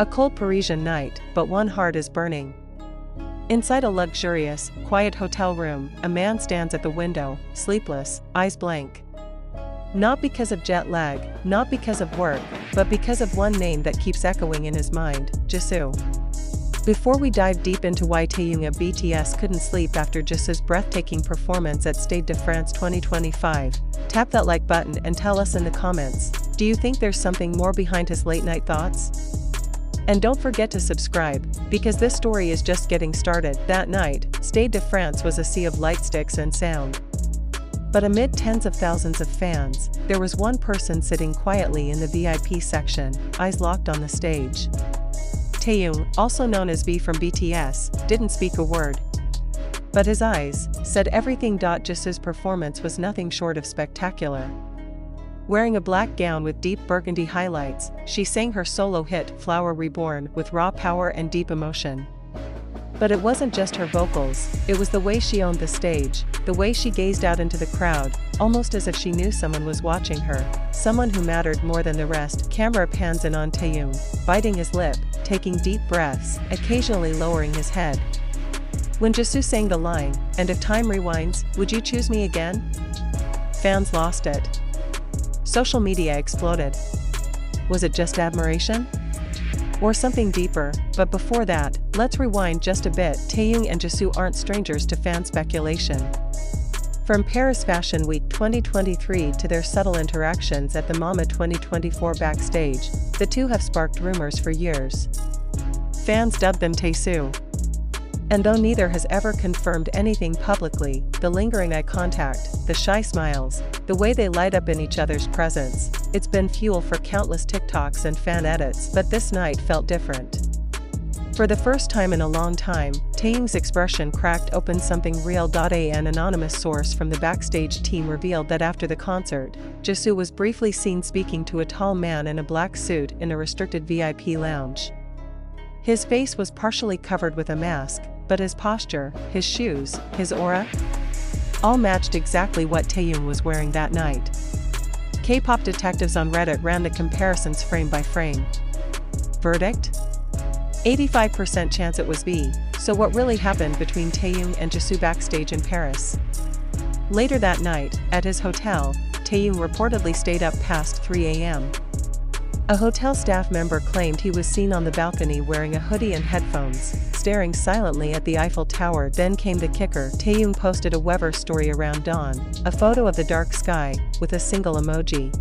A cold Parisian night, but one heart is burning. Inside a luxurious, quiet hotel room, a man stands at the window, sleepless, eyes blank. Not because of jet lag, not because of work, but because of one name that keeps echoing in his mind, Jisoo. Before we dive deep into why Taehyung of BTS couldn't sleep after Jisoo's breathtaking performance at Stade de France 2025, tap that like button and tell us in the comments, do you think there's something more behind his late-night thoughts? And don't forget to subscribe, because this story is just getting started. That night, Stade de France was a sea of lightsticks and sound. But amid tens of thousands of fans, there was one person sitting quietly in the VIP section, eyes locked on the stage. Taehyung, also known as V from BTS, didn't speak a word. But his eyes said everything. Jisoo's performance was nothing short of spectacular. Wearing a black gown with deep burgundy highlights, she sang her solo hit Flower Reborn with raw power and deep emotion. But it wasn't just her vocals, it was the way she owned the stage, the way she gazed out into the crowd, almost as if she knew someone was watching her, someone who mattered more than the rest. Camera pans in on Taehyung, biting his lip, taking deep breaths, occasionally lowering his head. When Jisoo sang the line, "And if time rewinds, would you choose me again?" fans lost it. Social media exploded. Was it just admiration? Or something deeper? But before that, let's rewind just a bit. Taehyung and Jisoo aren't strangers to fan speculation. From Paris Fashion Week 2023 to their subtle interactions at the MAMA 2024 backstage, the two have sparked rumors for years. Fans dubbed them Taesoo. And though neither has ever confirmed anything publicly, the lingering eye contact, the shy smiles, the way they light up in each other's presence, it's been fuel for countless TikToks and fan edits. But this night felt different. For the first time in a long time, Taehyung's expression cracked open something real. An anonymous source from the backstage team revealed that after the concert, Jisoo was briefly seen speaking to a tall man in a black suit in a restricted VIP lounge. His face was partially covered with a mask, but his posture, his shoes, his aura, all matched exactly what Taehyung was wearing that night. K-pop detectives on Reddit ran the comparisons frame by frame. Verdict? 85% chance it was V. So what really happened between Taehyung and Jisoo backstage in Paris? Later that night, at his hotel, Taehyung reportedly stayed up past 3 a.m. A hotel staff member claimed he was seen on the balcony wearing a hoodie and headphones, staring silently at the Eiffel Tower. Then came the kicker. Taehyung posted a Wever story around dawn, a photo of the dark sky, with a single emoji.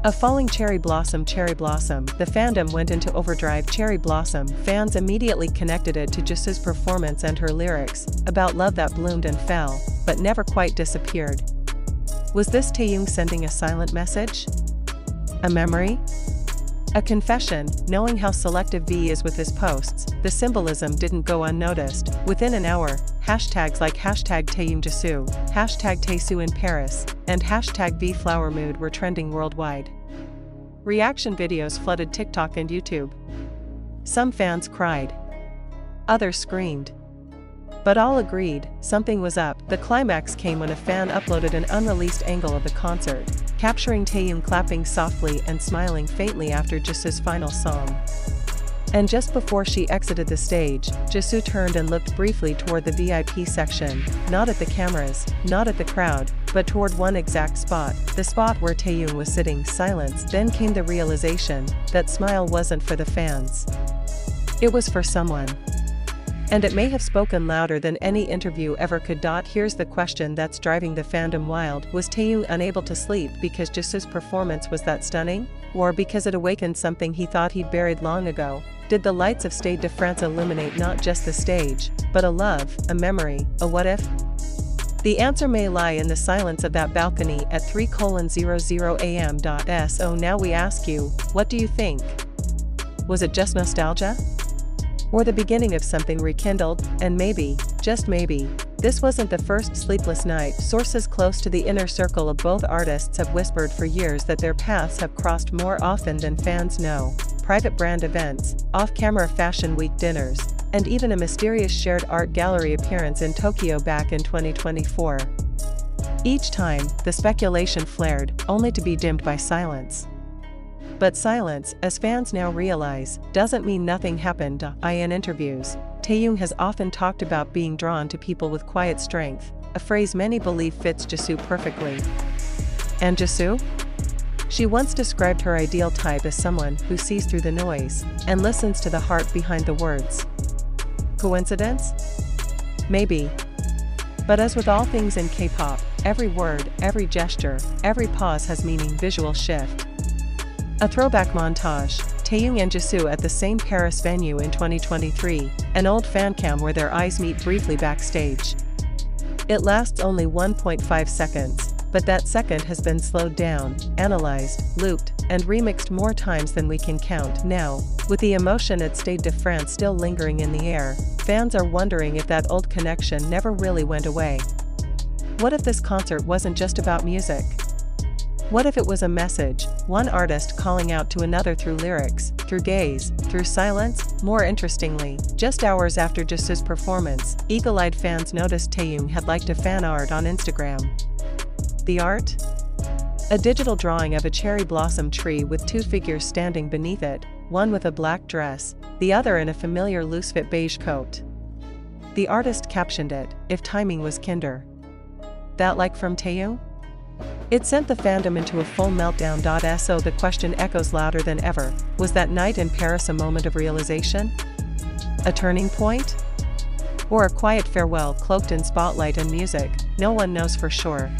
A falling cherry blossom. The fandom went into overdrive. Cherry blossom. Fans immediately connected it to Jisoo's performance and her lyrics, about love that bloomed and fell, but never quite disappeared. Was this Taehyung sending a silent message? A memory? A confession? Knowing how selective V is with his posts, the symbolism didn't go unnoticed. Within an hour, hashtags like #TaehyungJisoo, #Taesoo in Paris, and #VFlowerMood were trending worldwide. Reaction videos flooded TikTok and YouTube. Some fans cried. Others screamed. But all agreed, something was up. The climax came when a fan uploaded an unreleased angle of the concert, capturing Taehyung clapping softly and smiling faintly after Jisoo's final song. And just before she exited the stage, Jisoo turned and looked briefly toward the VIP section, not at the cameras, not at the crowd, but toward one exact spot, the spot where Taehyung was sitting. Silence. Then came the realization, that smile wasn't for the fans. It was for someone. And it may have spoken louder than any interview ever could. Here's the question that's driving the fandom wild. Was Taehyung unable to sleep because Jisoo's performance was that stunning? Or because it awakened something he thought he'd buried long ago? Did the lights of Stade de France illuminate not just the stage, but a love, a memory, a what if? The answer may lie in the silence of that balcony at 3:00 a.m. So now we ask you, what do you think? Was it just nostalgia? Or the beginning of something rekindled? And maybe, just maybe, this wasn't the first sleepless night. Sources close to the inner circle of both artists have whispered for years that their paths have crossed more often than fans know. Private brand events, off-camera fashion week dinners, and even a mysterious shared art gallery appearance in Tokyo back in 2024. Each time, the speculation flared, only to be dimmed by silence. But silence, as fans now realize, doesn't mean nothing happened. In interviews, Taehyung has often talked about being drawn to people with quiet strength, a phrase many believe fits Jisoo perfectly. And Jisoo? She once described her ideal type as someone who sees through the noise and listens to the heart behind the words. Coincidence? Maybe. But as with all things in K-pop, every word, every gesture, every pause has meaning. Visual shift. A throwback montage, Taehyung and Jisoo at the same Paris venue in 2023, an old fancam where their eyes meet briefly backstage. It lasts only 1.5 seconds, but that second has been slowed down, analyzed, looped, and remixed more times than we can count. Now, with the emotion at Stade de France still lingering in the air, fans are wondering if that old connection never really went away. What if this concert wasn't just about music? What if it was a message, one artist calling out to another through lyrics, through gaze, through silence? More interestingly, just hours after Jisoo's performance, eagle-eyed fans noticed Taehyung had liked a fan art on Instagram. The art? A digital drawing of a cherry blossom tree with two figures standing beneath it, one with a black dress, the other in a familiar loose-fit beige coat. The artist captioned it, "If timing was kinder." That like from Taehyung? It sent the fandom into a full meltdown. So the question echoes louder than ever, was that night in Paris a moment of realization? A turning point? Or a quiet farewell cloaked in spotlight and music? No one knows for sure.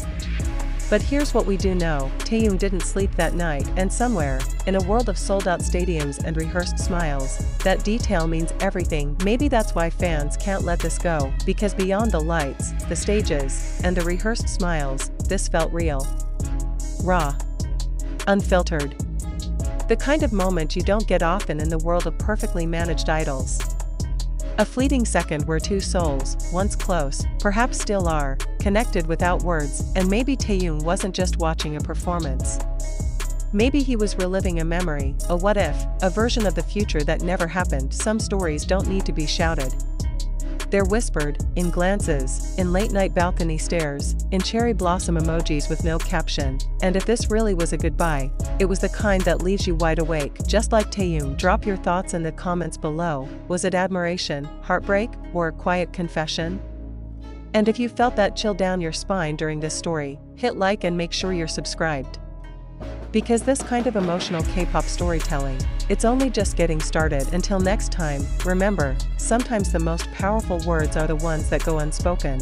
But here's what we do know, Taehyung didn't sleep that night, and somewhere, in a world of sold-out stadiums and rehearsed smiles, that detail means everything. Maybe that's why fans can't let this go, because beyond the lights, the stages, and the rehearsed smiles, this felt real. Raw. Unfiltered. The kind of moment you don't get often in the world of perfectly managed idols. A fleeting second where two souls, once close, perhaps still are, connected without words, and maybe Taehyung wasn't just watching a performance. Maybe he was reliving a memory, a what if, a version of the future that never happened. Some stories don't need to be shouted. They're whispered, in glances, in late-night balcony stares, in cherry blossom emojis with no caption, and if this really was a goodbye, it was the kind that leaves you wide awake, just like Taehyung. Drop your thoughts in the comments below. Was it admiration, heartbreak, or a quiet confession? And if you felt that chill down your spine during this story, hit like and make sure you're subscribed. Because this kind of emotional K-pop storytelling, it's only just getting started. Until next time, remember, sometimes the most powerful words are the ones that go unspoken.